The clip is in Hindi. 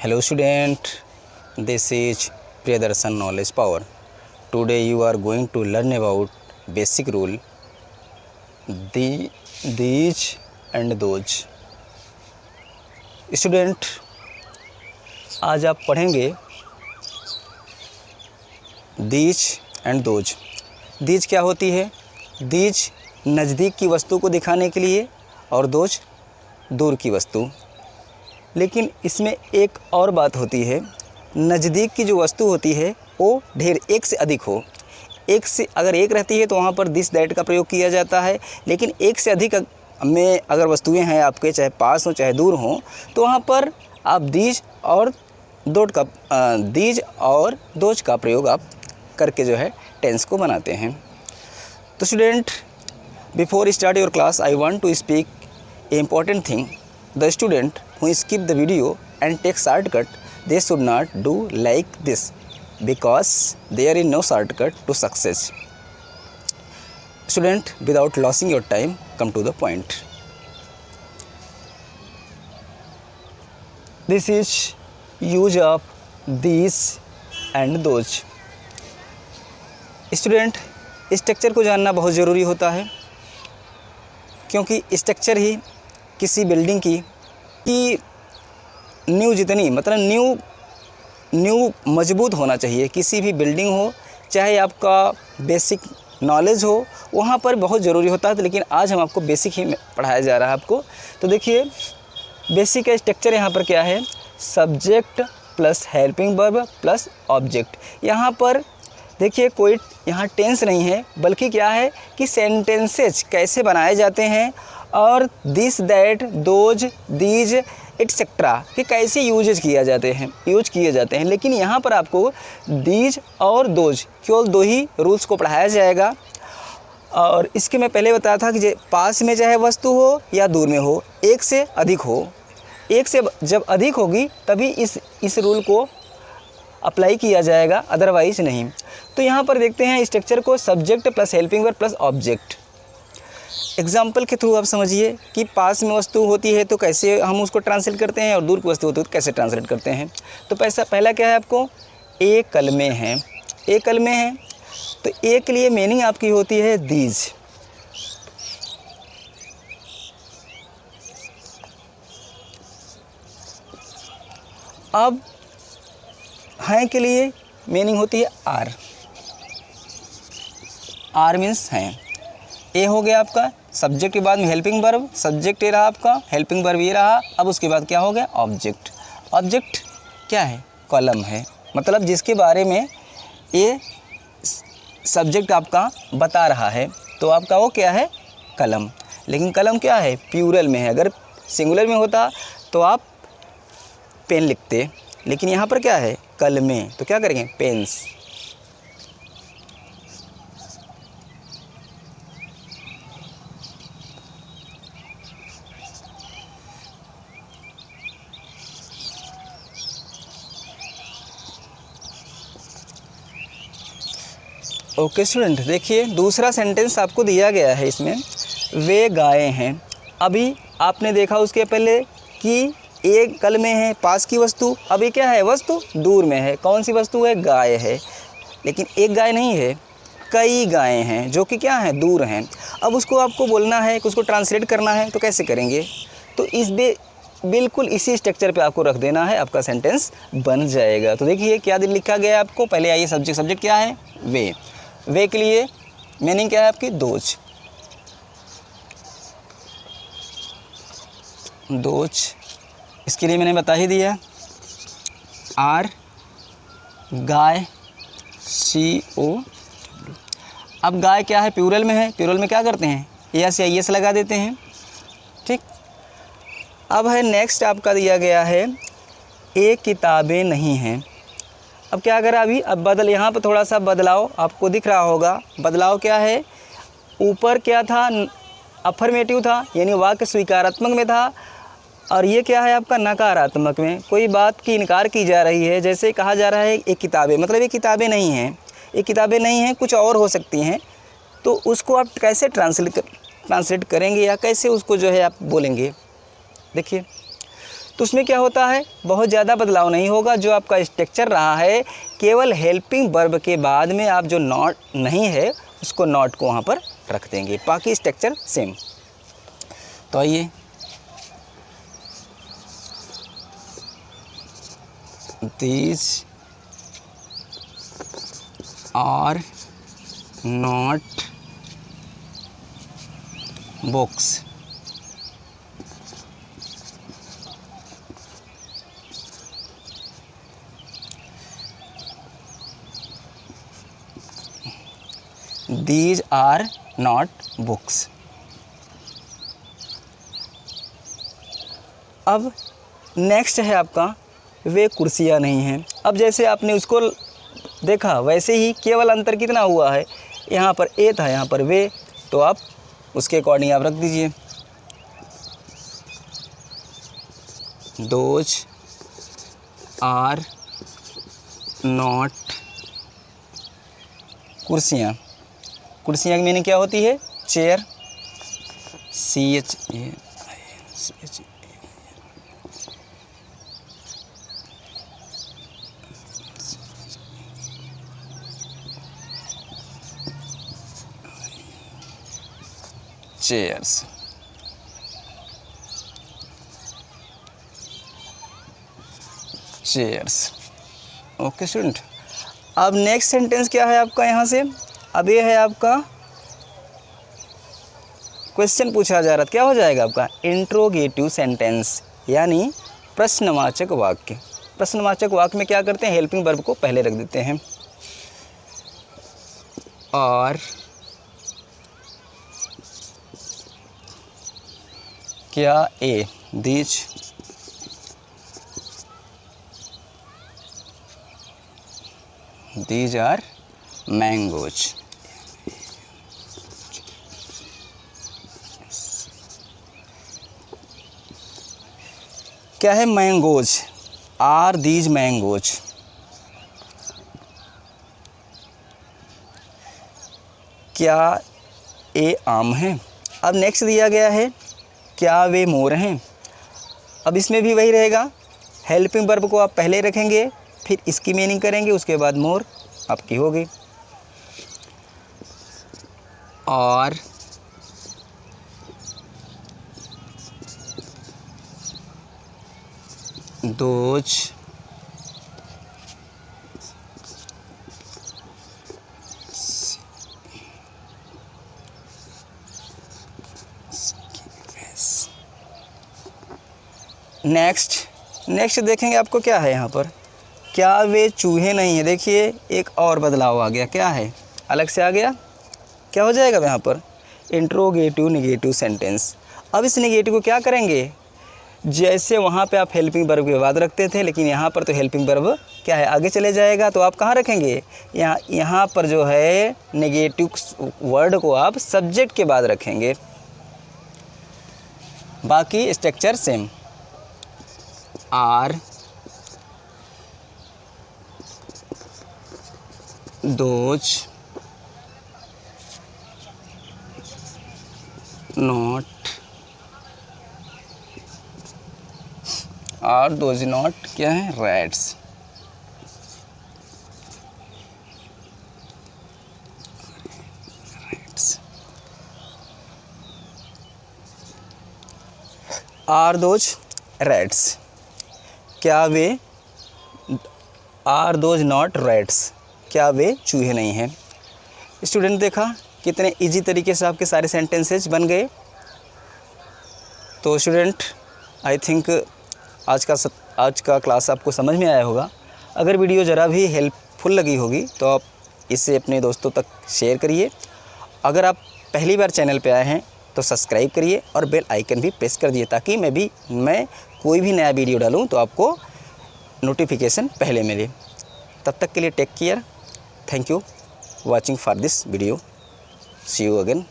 Hello student, this is Priyadarshan Knowledge Power. Today you are going to learn about basic rule, these and those. Student, आज आप पढ़ेंगे these and those. these क्या होती है? these नज़दीक की वस्तु को दिखाने के लिए और those दूर की वस्तु। लेकिन इसमें एक और बात होती है, नज़दीक की जो वस्तु होती है वो ढेर एक से अधिक हो। एक से अगर एक रहती है तो वहाँ पर दिस दैट का प्रयोग किया जाता है, लेकिन एक से अधिक में अगर वस्तुएं हैं आपके, चाहे पास हो चाहे दूर हों, तो वहाँ पर आप दीज और दोज का प्रयोग आप करके जो है टेंस को बनाते हैं। तो student, before start your class I want to speak a important thing. The student who skip the video and take shortcut, they should not do like this, because there is no shortcut to success. Student, without losing your time, come to the point. This is use of these and those. Student, structure को जानना बहुत ज़रूरी होता है, क्योंकि स्ट्रक्चर ही किसी बिल्डिंग की नींव जितनी मतलब नींव मजबूत होना चाहिए। किसी भी बिल्डिंग हो, चाहे आपका बेसिक नॉलेज हो, वहाँ पर बहुत ज़रूरी होता है। तो लेकिन आज हम आपको बेसिक ही पढ़ाया जा रहा है आपको। तो देखिए, बेसिक का स्ट्रक्चर यहाँ पर क्या है, subject plus helping verb plus object. यहाँ पर देखिए कोई यहाँ टेंस नहीं है, बल्कि क्या है कि सेंटेंसेज कैसे बनाए जाते हैं और this that those these etcetera कि कैसे यूज किए जाते हैं। लेकिन यहाँ पर आपको दीज और दोज केवल दो ही रूल्स को पढ़ाया जाएगा। और इसके मैं पहले बताया था कि पास में चाहे वस्तु हो या दूर में हो, एक से अधिक हो, एक से जब अधिक होगी तभी इस रूल को अप्लाई किया जाएगा, अदरवाइज नहीं। तो यहाँ पर देखते हैं स्ट्रक्चर को, subject plus helping verb plus object. Example के थ्रू आप समझिए कि पास में वस्तु होती है तो कैसे हम उसको ट्रांसलेट करते हैं, और दूर की वस्तु होती है तो कैसे ट्रांसलेट करते हैं। तो पहला क्या है आपको, एक कलमे हैं। एक कलमे हैं तो एक के लिए मीनिंग आपकी होती है दीज। अब हैं के लिए मीनिंग होती है आर। आर मीन्स हैं। ए हो गया आपका सब्जेक्ट के बाद में हेल्पिंग वर्ब, सब्जेक्ट ये रहा आपका, हेल्पिंग वर्ब ये रहा। अब उसके बाद क्या हो गया, ऑब्जेक्ट। ऑब्जेक्ट क्या है, कलम है, मतलब जिसके बारे में ये सब्जेक्ट आपका बता रहा है। तो आपका वो क्या है, कलम। लेकिन कलम क्या है, प्लूरल में है। अगर सिंगुलर में होता तो आप पेन लिखते, लेकिन यहाँ पर क्या है, कलमें, तो क्या करेंगे, पेन्स। ओके स्टूडेंट, देखिए दूसरा सेंटेंस आपको दिया गया है इसमें, वे गायें हैं। अभी आपने देखा उसके पहले कि एक कल में है पास की वस्तु, अभी क्या है, वस्तु दूर में है। कौन सी वस्तु है, गाय है। लेकिन एक गाय नहीं है, कई गायें हैं जो कि क्या हैं, दूर हैं। अब उसको आपको बोलना है कि उसको ट्रांसलेट करना है, तो कैसे करेंगे, तो बिल्कुल इसी स्ट्रक्चर पे आपको रख देना है, आपका सेंटेंस बन जाएगा। तो देखिए क्या दिन लिखा गया है आपको, पहले आइए सब्जेक्ट क्या है, वे के लिए मीनिंग क्या है आपकी, दोज। इसके लिए मैंने बता ही दिया, आर गाय CO। अब गाय क्या है, प्लूरल में है। प्लूरल में क्या करते हैं, एस या एस लगा देते हैं, ठीक। अब है नेक्स्ट आपका दिया गया है, एक किताबें नहीं हैं। अब क्या करा, अब यहाँ पर थोड़ा सा बदलाव आपको दिख रहा होगा। बदलाव क्या है, ऊपर क्या था, अफर्मेटिव था, यानी वाक्य स्वीकारात्मक में था, और ये क्या है आपका नकारात्मक में। कोई बात की इनकार की जा रही है, जैसे कहा जा रहा है एक किताबें, मतलब ये किताबें नहीं हैं, ये किताबें नहीं हैं, कुछ और हो सकती हैं। तो उसको आप कैसे ट्रांसलेट करेंगे या कैसे उसको जो है आप बोलेंगे, देखिए। तो उसमें क्या होता है, बहुत ज़्यादा बदलाव नहीं होगा। जो आपका स्ट्रक्चर रहा है, केवल हेल्पिंग वर्ब के बाद में आप जो नॉट नहीं है उसको नॉट को वहाँ पर रख देंगे, बाकी स्ट्रक्चर सेम। तो आइए these are not books. These are not books. अब नेक्स्ट है आपका वे कुर्सियाँ नहीं हैं। अब जैसे आपने उसको देखा वैसे ही केवल अंतर कितना हुआ है, यहाँ पर ए था, यहाँ पर वे, तो आप उसके अकॉर्डिंग आप रख दीजिए। दोज आर नॉट कुर्सियाँ। कुर्सियाँ की मीनिंग क्या होती है, chair, CHAIR। Chairs. Chairs. Okay student, अब नेक्स्ट सेंटेंस क्या है आपका यहाँ से, अब ये है आपका क्वेश्चन पूछा जा रहा था, क्या हो जाएगा आपका इंट्रोगेटिव सेंटेंस, यानी प्रश्नवाचक वाक्य। प्रश्नवाचक वाक्य में क्या करते हैं, हेल्पिंग वर्ब को पहले रख देते हैं। और क्या ए these are mangoes। क्या है, मैंगोज, आर दीज मैंगोज। क्या ए आम है। अब नेक्स्ट दिया गया है क्या वे मोर हैं। अब इसमें भी वही रहेगा, हेल्पिंग वर्ब को आप पहले रखेंगे, फिर इसकी मीनिंग करेंगे, उसके बाद मोर आपकी होगी। और दोज नेक्स्ट देखेंगे आपको क्या है यहाँ पर, क्या वे चूहे नहीं हैं। देखिए एक और बदलाव आ गया, क्या है, अलग से आ गया, क्या हो जाएगा यहाँ पर इंट्रोगेटिव नेगेटिव सेंटेंस। अब इस नेगेटिव को क्या करेंगे, जैसे वहाँ पे आप हेल्पिंग वर्ब के बाद रखते थे, लेकिन यहाँ पर तो हेल्पिंग वर्ब क्या है, आगे चले जाएगा, तो आप कहाँ रखेंगे, यहाँ पर जो है नेगेटिव वर्ड को आप सब्जेक्ट के बाद रखेंगे, बाकी structure same. Are those not, are those not क्या है, रैट्स। आर दोज रैट्स, क्या वे, आर दोज नॉट रैट्स, क्या वे चूहे नहीं हैं। स्टूडेंट देखा कितने इजी तरीके से आपके सारे सेंटेंसेस बन गए। तो स्टूडेंट आई थिंक आज का क्लास आपको समझ में आया होगा। अगर वीडियो ज़रा भी हेल्पफुल लगी होगी तो आप इसे अपने दोस्तों तक शेयर करिए। अगर आप पहली बार चैनल पे आए हैं तो सब्सक्राइब करिए और बेल आइकन भी प्रेस कर दिए, ताकि मैं कोई भी नया वीडियो डालूँ तो आपको नोटिफिकेशन पहले मिले। तब तक के लिए take care, thank you watching for this video, see you again.